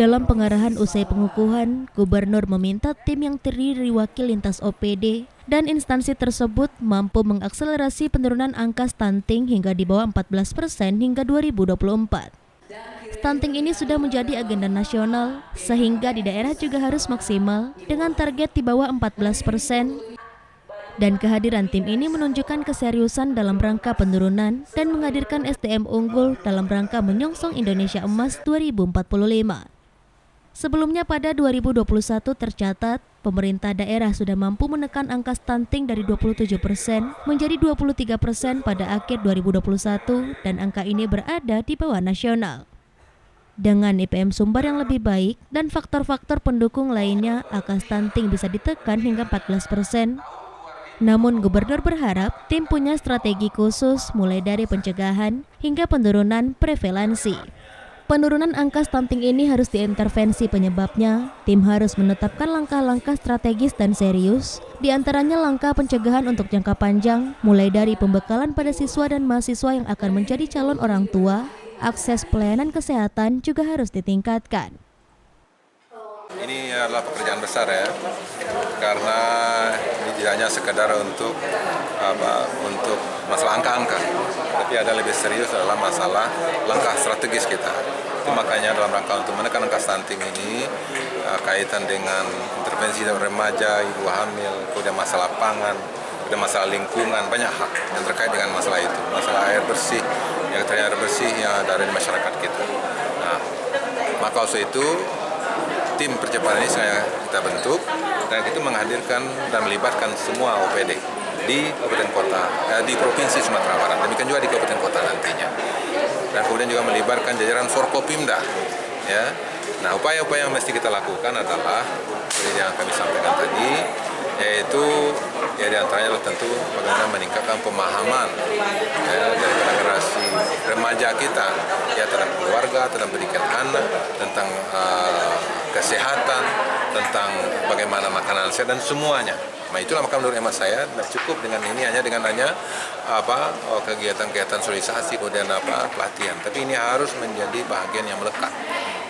Dalam pengarahan usai pengukuhan, Gubernur meminta tim yang terdiri wakil lintas OPD dan instansi tersebut mampu mengakselerasi penurunan angka stunting hingga di bawah 14% hingga 2024. Stunting ini sudah menjadi agenda nasional, sehingga di daerah juga harus maksimal dengan target di bawah 14%. Dan kehadiran tim ini menunjukkan keseriusan dalam rangka penurunan dan menghadirkan SDM unggul dalam rangka menyongsong Indonesia Emas 2045. Sebelumnya pada 2021 tercatat, pemerintah daerah sudah mampu menekan angka stunting dari 27% menjadi 23% pada akhir 2021 dan angka ini berada di bawah nasional. Dengan IPM Sumbar yang lebih baik dan faktor-faktor pendukung lainnya, angka stunting bisa ditekan hingga 14%. Namun Gubernur berharap tim punya strategi khusus mulai dari pencegahan hingga penurunan prevalensi. Penurunan angka stunting ini harus diintervensi penyebabnya. Tim harus menetapkan langkah-langkah strategis dan serius, di antaranya langkah pencegahan untuk jangka panjang, mulai dari pembekalan pada siswa dan mahasiswa yang akan menjadi calon orang tua. Akses pelayanan kesehatan juga harus ditingkatkan. Ini adalah pekerjaan besar ya, karena ini tidak hanya sekedar untuk masalah angka-angka, tapi ada lebih serius adalah masalah langkah strategis kita. Itu makanya dalam rangka untuk menekan angka stunting ini kaitan dengan intervensi dari remaja, ibu hamil, kemudian masalah pangan, kemudian masalah lingkungan, banyak hal yang terkait dengan masalah itu, masalah air bersih, yang ternyata air bersih yang ada di masyarakat kita. Nah, maka untuk itu tim percepatan ini kita bentuk dan itu menghadirkan dan melibatkan semua OPD di kabupaten kota, di provinsi Sumatera Barat, demikian juga di kabupaten kota nantinya. Dan kemudian juga melibatkan jajaran Forkopimda. Ya. Nah, upaya-upaya yang mesti kita lakukan adalah seperti yang kami sampaikan tadi, yaitu ya diantaranya adalah tentu bagaimana meningkatkan pemahaman dari generasi remaja kita ya tentang keluarga, tentang pendidikan anak, tentang kesehatan, tentang bagaimana makanan sehat dan semuanya. Nah, itulah maka menurut hemat saya tidak cukup dengan ini hanya kegiatan-kegiatan sosialisasi kemudian pelatihan, tapi ini harus menjadi bagian yang melekat.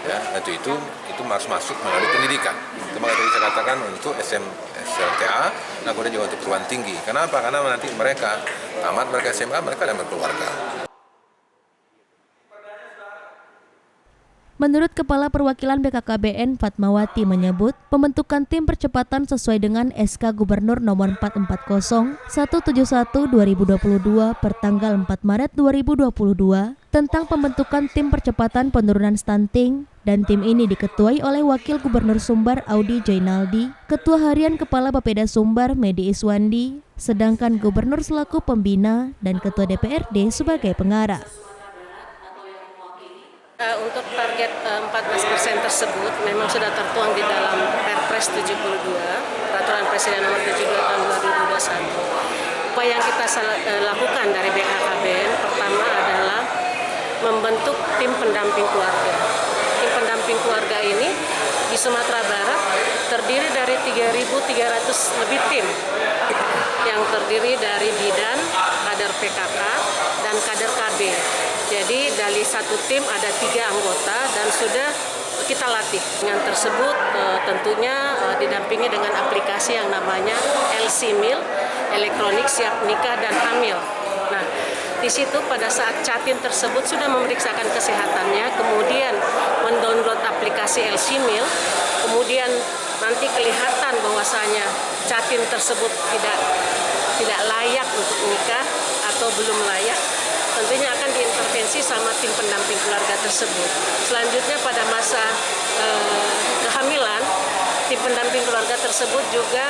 Ya, itu harus masuk melalui pendidikan. Itu maka tadi saya katakan untuk SLTA, nah kemudian juga untuk perguruan tinggi. Kenapa? Karena nanti mereka tamat, mereka SMA, mereka dan berkeluarga. Menurut Kepala Perwakilan BKKBN Fatmawati menyebut, pembentukan tim percepatan sesuai dengan SK Gubernur nomor 440 171/2022 per tanggal 4 Maret 2022 tentang pembentukan tim percepatan penurunan stunting dan tim ini diketuai oleh Wakil Gubernur Sumbar Audi Jainaldi, Ketua Harian Kepala Bapeda Sumbar Medi Iswandi, sedangkan Gubernur selaku pembina dan Ketua DPRD sebagai pengarah. Untuk target 14% tersebut memang sudah tertuang di dalam Perpres 72, Peraturan Presiden Nomor 72 Tahun 2021. Upaya yang kita lakukan dari BKKBN pertama adalah membentuk tim pendamping keluarga. Tim pendamping keluarga ini di Sumatera Barat terdiri dari 3.300 lebih tim yang terdiri dari bidan, kader PKK, dan kader KB. Jadi dari satu tim ada 3 anggota dan sudah kita latih. Dengan tersebut tentunya didampingi dengan aplikasi yang namanya LC-Mil, elektronik siap nikah dan hamil. Nah, di situ pada saat Catin tersebut sudah memeriksakan kesehatannya, kemudian mendownload aplikasi LC-Mil, kemudian nanti kelihatan bahwasanya Catin tersebut tidak layak untuk nikah atau belum layak, tentunya akan diintervensi sama tim pendamping keluarga tersebut. Selanjutnya pada masa kehamilan, tim pendamping keluarga tersebut juga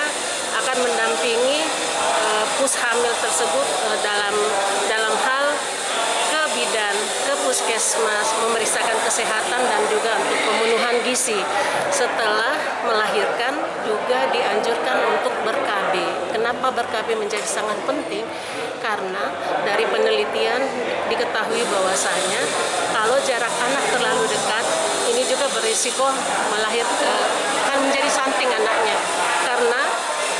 akan mendampingi pushamil tersebut dalam hal ke bidan, ke puskesmas, memeriksakan kesehatan dan juga untuk pemenuhan gizi. Setelah melahirkan juga dianjurkan untuk ber-KB. Kenapa ber-KB menjadi sangat penting? Karena dari penelitian diketahui bahwasanya kalau jarak anak terlalu dekat, ini juga berisiko melahirkan akan menjadi stunting anaknya. Karena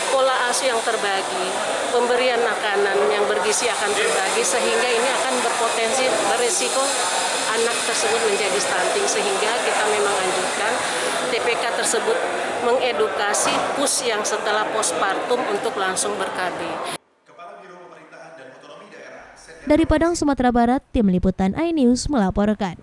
pola asuh yang terbagi, pemberian makanan yang bergizi akan terbagi, sehingga ini akan berpotensi berisiko anak tersebut menjadi stunting, sehingga kita memang anjurkan TPK tersebut mengedukasi pus yang setelah postpartum untuk langsung ber-KB. Dari Padang, Sumatera Barat, Tim Liputan iNews melaporkan.